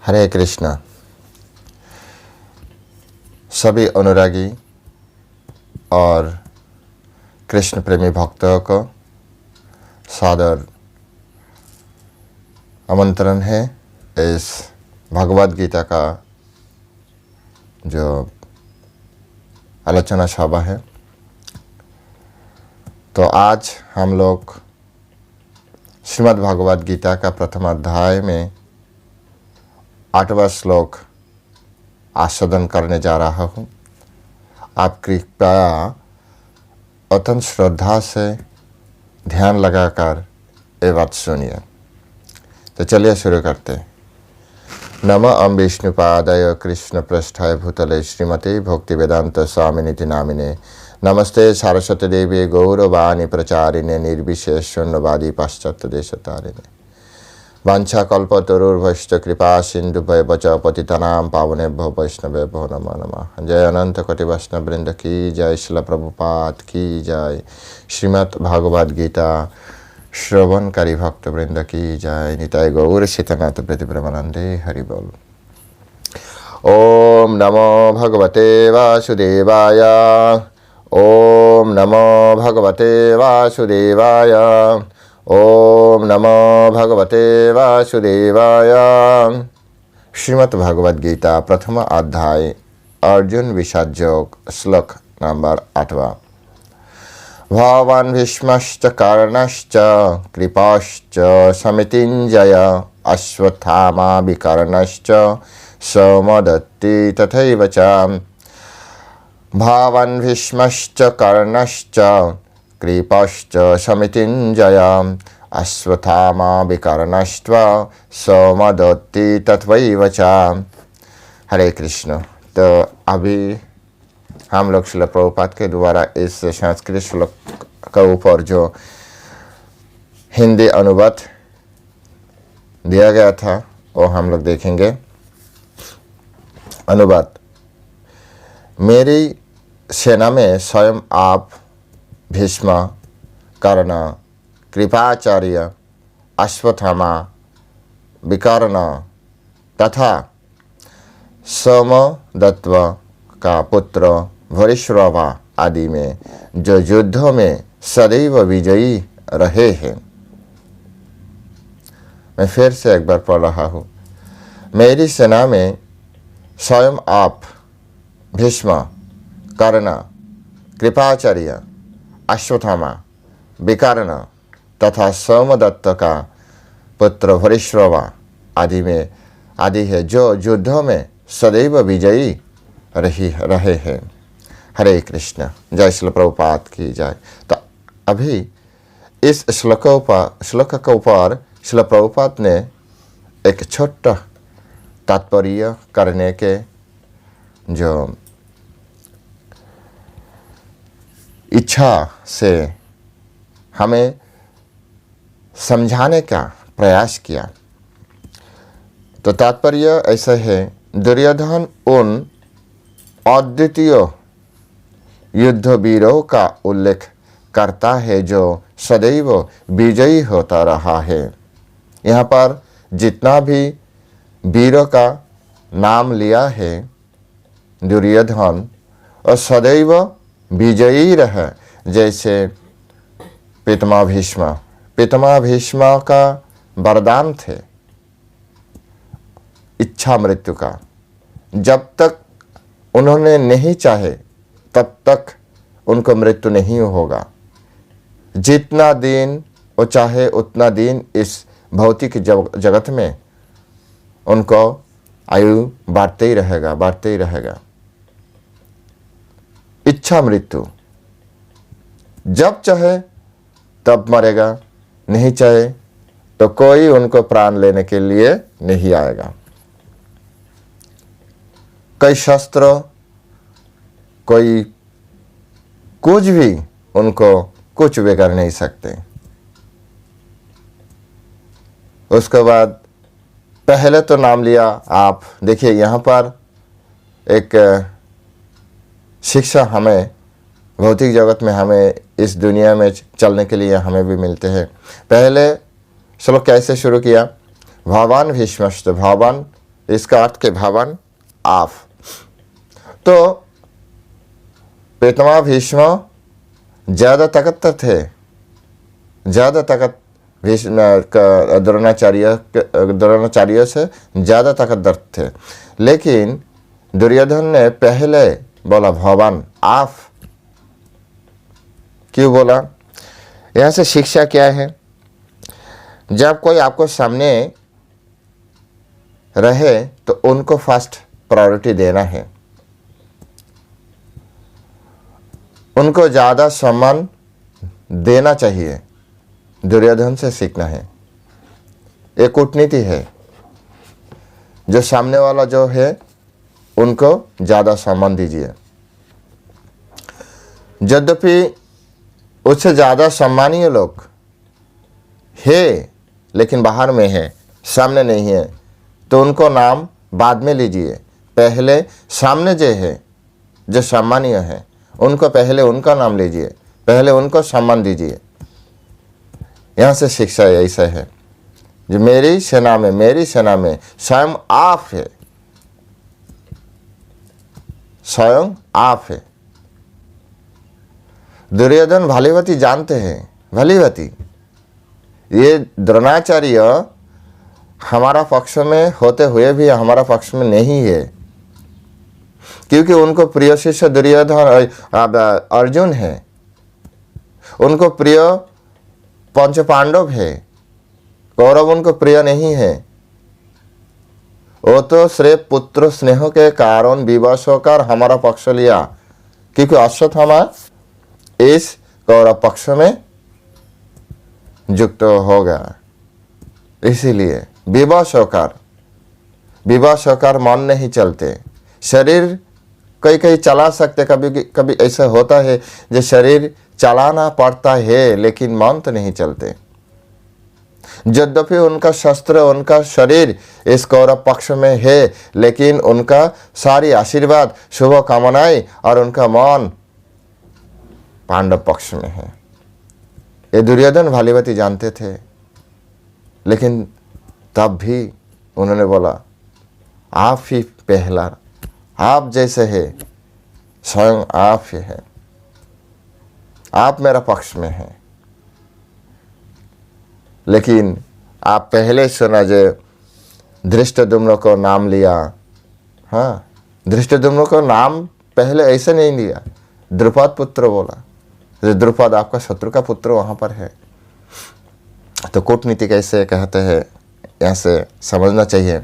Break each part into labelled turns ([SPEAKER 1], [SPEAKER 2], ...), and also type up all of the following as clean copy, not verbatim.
[SPEAKER 1] हरे कृष्णा। सभी अनुरागी और कृष्ण प्रेमी भक्तों को सादर आमंत्रण है इस भगवद गीता का जो आलोचना सभा है। तो आज हम लोग श्रीमद् भगवद गीता का प्रथम अध्याय में 8वां श्लोक आस्वादन करने जा रहा हूँ। आप कृपया अत्यंत श्रद्धा से ध्यान लगाकर ये बात सुनिए। तो चलिए शुरू करते हैं। नमः अं विष्णुपादाय कृष्ण पृष्ठाय भूतले श्रीमते भक्ति वेदांत स्वामिनिति नामिने नमस्ते सरस्वती देवी गौरवाणी प्रचारिणे निर्विशेष शून्यवादी पाश्चात्य देशतारिणे वाञ्छाकल्पतरुर्भश्च कृपा सिन्धुभ्यश्च पतितानां पावनेभ्यो वैष्णवेभ्यो नमो नमः। जय अनंत कोटि वैष्णव वृंद की जय। श्रील प्रभुपाद की जय। श्रीमद् भगवद गीता श्रवणकारी भक्त वृंद की जय। निताय गौर सीतनाथ प्रति ब्रह्मानंदे हरि बोल। ओम नमो भगवते वासुदेवाय। ओम नमो भगवते वासुदेवाय। ओम नमो भगवते वासुदेवाय। श्रीमद् भगवद गीता प्रथम अध्याय अर्जुन विषाद योग श्लोक नंबर 8वां। भवान् भीष्मश्च कर्णश्च कृपाश्च समितिञ्जय अश्वत्थामा विकर्णश्च सौमदत्ति तथैव च। भवान् भीष्मश्च कर्णश्च कृपाश्च समितिञ्जय अश्वत्थामा विकर्णश्च सौमदत्ति तथैव च। हरे कृष्ण। तो अभी हम लोग श्रील प्रभुपाद के द्वारा इस संस्कृत श्लोक के ऊपर जो हिंदी अनुवाद दिया गया था वो हम लोग देखेंगे। अनुवाद। मेरी सेना में स्वयं आप भीष्म, कर्ण, कृपाचार्य, अश्वत्थामा, विकर्ण तथा सोमदत्त का पुत्र भूरिश्रवा आदि में जो युद्धों में सदैव विजयी रहे हैं। मैं फिर से एक बार पढ़ रहा हूँ। मेरी सेना में स्वयं आप भीष्म, कर्ण, कृपाचार्य, अश्वत्थामा, विकर्ण तथा सोमदत्त का पुत्र भूरिश्रवा आदि है जो युद्धों में सदैव विजयी रहे हैं। हरे कृष्ण। जय श्रील प्रभुपाद की जय। तो अभी इस श्लोक के ऊपर श्रील प्रभुपाद ने एक छोटा तात्पर्य करने के जो इच्छा से हमें समझाने का प्रयास किया। तो तात्पर्य ऐसा है, दुर्योधन उन अद्वितीय युद्धवीरों का उल्लेख करता है जो सदैव विजयी होता रहा है। यहाँ पर जितना भी वीरों का नाम लिया है दुर्योधन और सदैव विजयी रहे। जैसे पितामह भीष्म का वरदान थे इच्छा मृत्यु का। जब तक उन्होंने नहीं चाहे तब तक उनको मृत्यु नहीं होगा। जितना दिन वो चाहे उतना दिन इस भौतिक जगत में उनको आयु बढ़ते ही रहेगा। इच्छा मृत्यु, जब चाहे तब मरेगा, नहीं चाहे तो कोई उनको प्राण लेने के लिए नहीं आएगा। कोई शस्त्र, कोई कुछ भी उनको कुछ भी कर नहीं सकते। उसके बाद पहले तो नाम लिया आप। देखिए यहाँ पर एक शिक्षा हमें भौतिक जगत में हमें इस दुनिया में चलने के लिए हमें भी मिलते हैं। पहले श्लोक कैसे शुरू किया? भवान भीष्मश्च, भवान इसका अर्थ के भवन आप। तो पितामह भीष्म ज़्यादा ताकतवर थे, ज़्यादा ताकत द्रोणाचार्य से ज़्यादा ताकतवर थे, लेकिन दुर्योधन ने पहले बोला भगवान आप। क्यों बोला? यहाँ से शिक्षा क्या है? जब कोई आपको सामने रहे तो उनको फर्स्ट प्रायोरिटी देना है, उनको ज़्यादा सम्मान देना चाहिए। दुर्योधन से सीखना है। एक कूटनीति है, जो सामने वाला जो है उनको ज़्यादा सम्मान दीजिए। यद्यपि उससे ज़्यादा सम्मानीय लोग है लेकिन बाहर में है, सामने नहीं है, तो उनको नाम बाद में लीजिए। पहले सामने जो है, जो सम्मानीय है, उनको पहले उनका नाम लीजिए, पहले उनको सम्मान दीजिए। यहाँ से शिक्षा ऐसा है, जो मेरी सेना में स्वयं आप है, स्वयं आप है। दुर्योधन भलीभांति जानते हैं, भलीभांति ये द्रोणाचार्य हमारा पक्ष में होते हुए भी हमारा पक्ष में नहीं है, क्योंकि उनको प्रिय शिष्य दुर्योधन अर्जुन है, उनको प्रिय पंच पांडव है, कौरव उनको प्रिय नहीं है। वो तो सिर्फ पुत्र स्नेह के कारण विवश होकर हमारा पक्ष लिया, क्योंकि अश्वत्थामा इस कौरव पक्ष में युक्त हो गया। इसीलिए विवश होकर मन नहीं चलते। शरीर कई चला सकते, कभी ऐसा होता है जो शरीर चलाना पड़ता है लेकिन मन तो नहीं चलते। यद्यपि उनका शस्त्र, उनका शरीर इस कौरव पक्ष में है, लेकिन उनका सारी आशीर्वाद, शुभ कामनाएं और उनका मन पांडव पक्ष में है। ये दुर्योधन भलीभांति जानते थे, लेकिन तब भी उन्होंने बोला आप ही पहला, आप जैसे है, स्वयं आप ही है, आप मेरा पक्ष में है। लेकिन आप पहले सुना जो धृष्टद्युम्न को नाम लिया, हाँ, धृष्टद्युम्न को नाम पहले ऐसे नहीं लिया, द्रुपद पुत्र बोला। द्रुपद आपका शत्रु का पुत्र वहाँ पर है। तो कूटनीति कैसे कहते हैं, यहाँ से समझना चाहिए।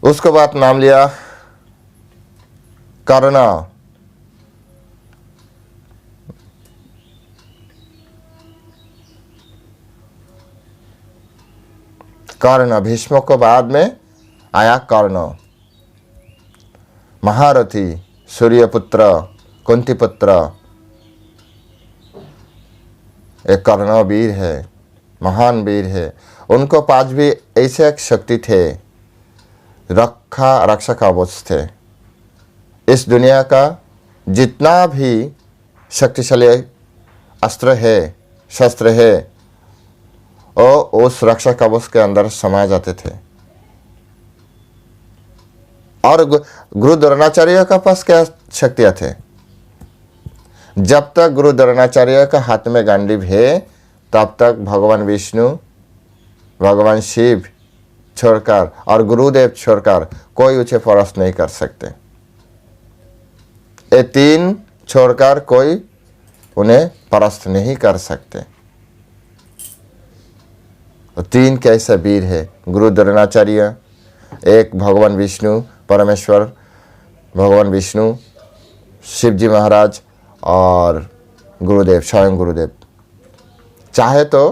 [SPEAKER 1] उसके बाद नाम लिया कर्ण। कर्ण, भीष्म को बाद में आया कर्ण, महारथी, सूर्यपुत्र, कुंतीपुत्र। एक कर्ण वीर है, महान वीर है। उनको पास भी ऐसे एक शक्ति थे, रक्षा कवच थे। इस दुनिया का जितना भी शक्तिशाली अस्त्र है, शस्त्र है, और उस रक्षा कवच के अंदर समा जाते थे। और गुरु द्रोणाचार्य का पास क्या शक्तियां थे? जब तक गुरु द्रोणाचार्य का हाथ में गांडीव है, तब तक भगवान विष्णु, भगवान शिव छोड़कर और गुरुदेव छोड़कर कोई उसे परास्त नहीं कर सकते। ये तीन छोड़कर कोई उन्हें परास्त नहीं कर सकते। तो तीन कैसे वीर है? गुरु द्रोणाचार्य, एक भगवान विष्णु परमेश्वर, भगवान विष्णु, शिव जी महाराज और गुरुदेव, स्वयं गुरुदेव। चाहे तो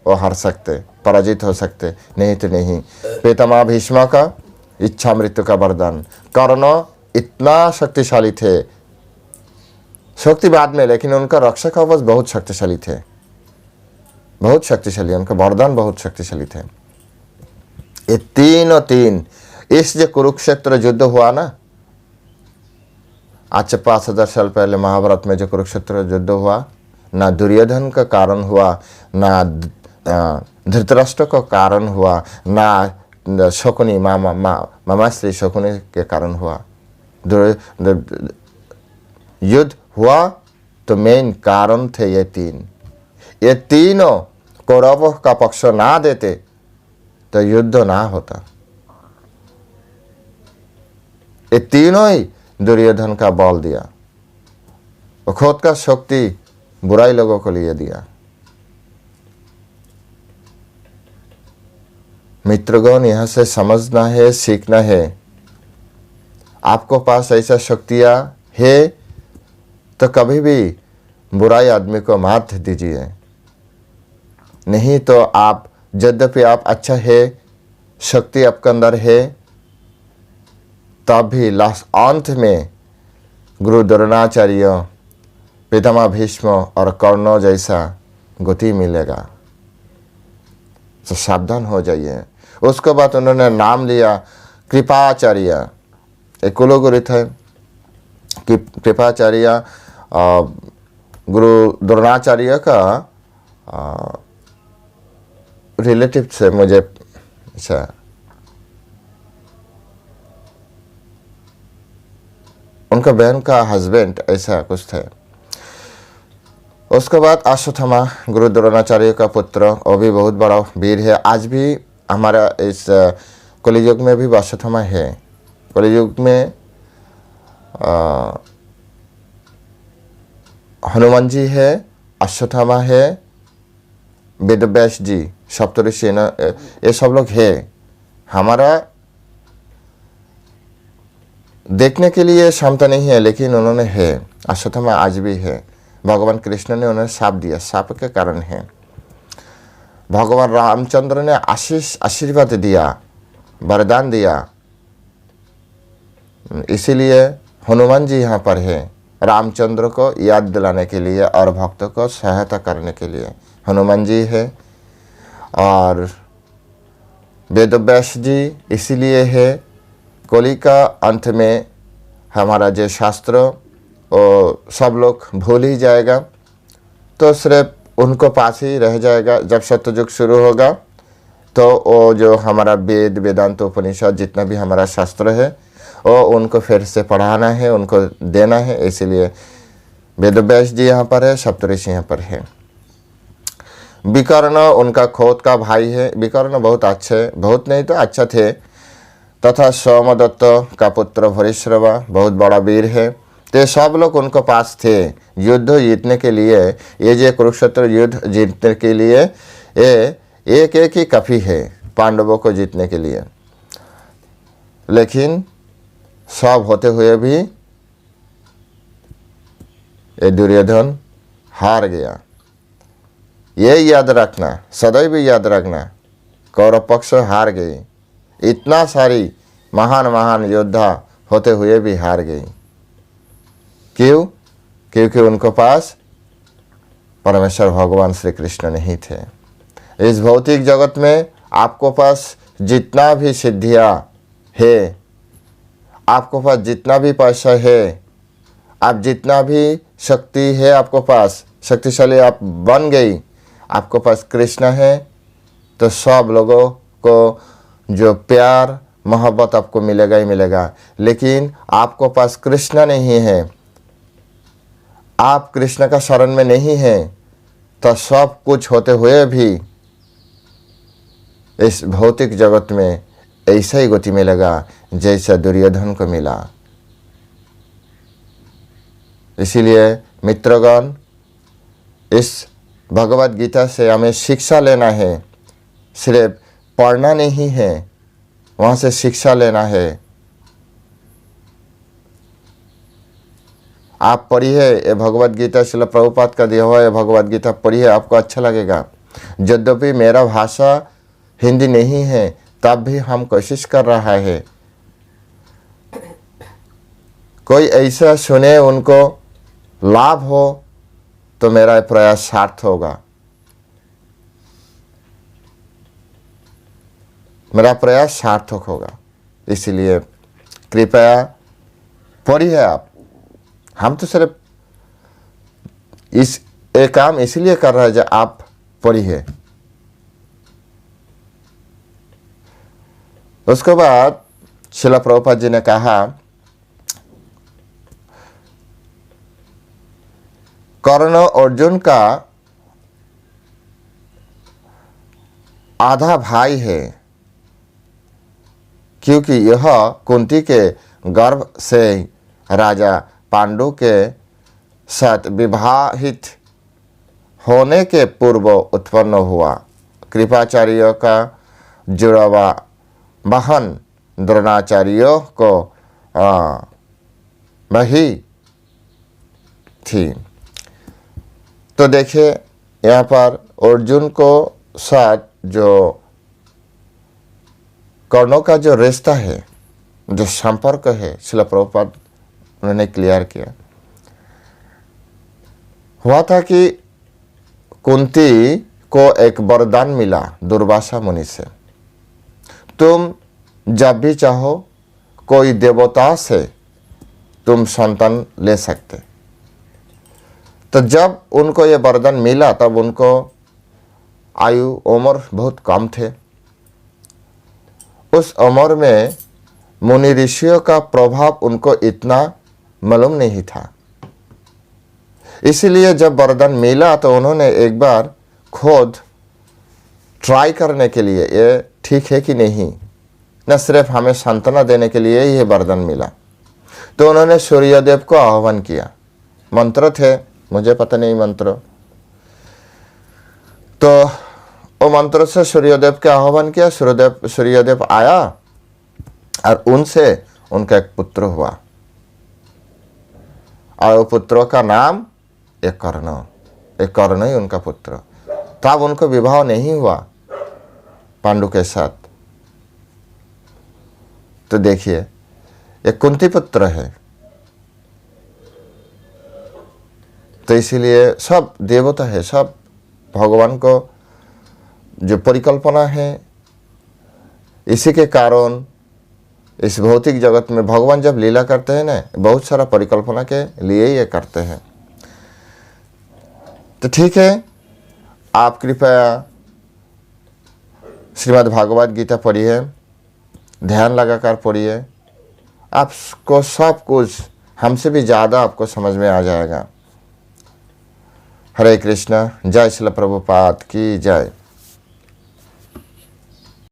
[SPEAKER 1] वो हार सकते, पराजित हो सकते, नहीं तो नहीं। पितामह भीष्म का इच्छा मृत्यु का वरदान। कर्ण इतना शक्तिशाली थे, शक्ति बाद में, लेकिन उनका रक्षा कवच बहुत शक्तिशाली थे, बहुत शक्तिशाली, उनका वरदान बहुत शक्तिशाली थे। ये तीनों तीन, इस जो कुरुक्षेत्र युद्ध हुआ ना, आज से 5000 साल पहले महाभारत में जो कुरुक्षेत्र युद्ध हुआ, ना दुर्योधन का कारण हुआ, ना धृतराष्ट्र को कारण हुआ, ना शकुनी मामा श्री शकुनी के कारण हुआ। युद्ध हुआ तो मेन कारण थे ये तीनों कौरवों का पक्ष ना देते तो युद्ध ना होता। ये तीनों ही दुर्योधन का बल दिया, वो खुद का शक्ति बुराई लोगों को लिए दिया। मित्रगण, यहां से समझना है, सीखना है। आपको पास ऐसा शक्तियां है तो कभी भी बुराई आदमी को मात दीजिए, नहीं तो आप यद्यपि आप अच्छा है, शक्ति आपके अंदर है, तब भी लास्ट अंत में गुरु द्रोणाचार्य, पितामह भीष्म और कर्ण जैसा गति मिलेगा। तो सावधान हो जाइए। उसके बाद उन्होंने नाम लिया कृपाचार्य। एक कुलगुरु थे कृपाचार्य, गुरु द्रोणाचार्य का रिलेटिव से, मुझे अच्छा उनका बहन का हस्बैंड ऐसा कुछ थे। उसके बाद अश्वत्थामा, गुरु द्रोणाचार्य का पुत्र, वो भी बहुत बड़ा वीर है। आज भी हमारा इस कलियुग में भी अश्वत्थामा है। कलियुग में हनुमान जी है, अश्वत्थामा है, वेदव्यास जी, सप्तऋषि, ये सब लोग है। हमारा देखने के लिए क्षमता नहीं है, लेकिन उन्होंने है। अश्वत्थामा आज भी है। भगवान कृष्ण ने उन्हें शाप दिया, शाप के कारण है। भगवान रामचंद्र ने आशीर्वाद दिया, वरदान दिया, इसीलिए हनुमान जी यहाँ पर है, रामचंद्र को याद दिलाने के लिए और भक्तों को सहायता करने के लिए हनुमान जी है। और वेदव्यास जी इसीलिए है। कली का अंत में हमारा जो शास्त्र वो सब लोग भूल ही जाएगा, तो सिर्फ उनको पास ही रह जाएगा। जब सत्ययुग शुरू होगा तो वो जो हमारा वेद, वेदांत, उपनिषद, जितना भी हमारा शास्त्र है, वो उनको फिर से पढ़ाना है, उनको देना है। इसीलिए वेदव्यास जी यहाँ पर है, सप्तऋषि यहाँ पर है। विकर्ण उनका खुद का भाई है। विकर्ण बहुत अच्छे, बहुत नहीं तो अच्छा थे। तथा सोमदत्त का पुत्र भरीश्रवा बहुत बड़ा वीर है। तो सब लोग उनको पास थे युद्ध जीतने के लिए। ये जो कुरुक्षेत्र युद्ध जीतने के लिए ये एक एक ही काफ़ी है पांडवों को जीतने के लिए। लेकिन सब होते हुए भी ये दुर्योधन हार गया। ये याद रखना, सदैव याद रखना, कौरव पक्ष हार गई। इतना सारी महान महान योद्धा होते हुए भी हार गई। क्यों? क्योंकि उनको पास परमेश्वर भगवान श्री कृष्ण नहीं थे। इस भौतिक जगत में आपको पास जितना भी सिद्धियां है, आपको पास जितना भी पैसा है, आप जितना भी शक्ति है, आपको पास शक्तिशाली आप बन गई, आपको पास कृष्ण है, तो सब लोगों को जो प्यार मोहब्बत आपको मिलेगा ही मिलेगा। लेकिन आपको पास कृष्ण नहीं है, आप कृष्ण का शरण में नहीं है, तो सब कुछ होते हुए भी इस भौतिक जगत में ऐसा ही गति मिलेगा जैसा दुर्योधन को मिला। इसीलिए मित्रगण, इस भगवत गीता से हमें शिक्षा लेना है। सिर्फ पढ़ना नहीं है, वहाँ से शिक्षा लेना है। आप पढ़िए ये भगवत गीता, श्रील प्रभुपाद का दिया हुआ ये भगवत गीता पढ़िए, आपको अच्छा लगेगा। यद्यपि मेरा भाषा हिंदी नहीं है, तब भी हम कोशिश कर रहा है। कोई ऐसा सुने उनको लाभ हो तो मेरा प्रयास सार्थ होगा। मेरा प्रयास सार्थक होगा। इसलिए कृपया पढ़िए आप। हम तो सिर्फ इस एक काम इसलिए कर रहे हैं जो आप पढ़िए, उसके बाद श्रील प्रभुपाद जी ने कहा, कर्ण अर्जुन का आधा भाई है, क्योंकि यह कुंती के गर्भ से राजा पांडु के साथ विवाहित होने के पूर्व उत्पन्न हुआ। कृपाचार्य का जुड़वा बहन द्रोणाचार्य को वही थी। तो देखिए यहाँ पर अर्जुन को साथ जो कर्णों का जो रिश्ता है, जो संपर्क है, श्रील प्रभुपाद उन्होंने क्लियर किया। हुआ था कि कुंती को एक वरदान मिला दुर्वासा मुनि से, तुम जब भी चाहो कोई देवता से तुम संतान ले सकते। तो जब उनको ये वरदान मिला तब उनको आयु उम्र बहुत कम थे। उस उम्र में मुनि ऋषियों का प्रभाव उनको इतना मालूम नहीं था। इसीलिए जब वरदान मिला तो उन्होंने एक बार खुद ट्राई करने के लिए, ये ठीक है कि नहीं, न सिर्फ हमें सांत्वना देने के लिए ये वरदान मिला, तो उन्होंने सूर्यदेव को आह्वान किया। मंत्र थे, मुझे पता नहीं मंत्र, तो वो मंत्र से सूर्यदेव के आह्वान किया। सूर्यदेव आया और उनसे उनका एक पुत्र हुआ, और वो पुत्र का नाम एक कर्ण ही उनका पुत्र। तब उनको विवाह नहीं हुआ पांडु के साथ। तो देखिए एक कुंती पुत्र है, तो इसीलिए सब देवता है, सब भगवान को जो परिकल्पना है, इसी के कारण इस भौतिक जगत में भगवान जब लीला करते हैं ना, बहुत सारा परिकल्पना के लिए ये करते हैं। तो ठीक है, आप कृपया श्रीमद् भागवत गीता पढ़िए, ध्यान लगाकर पढ़िए, आपको सब कुछ हमसे भी ज़्यादा आपको समझ में आ जाएगा। हरे कृष्णा। जय श्रील प्रभुपाद की जय।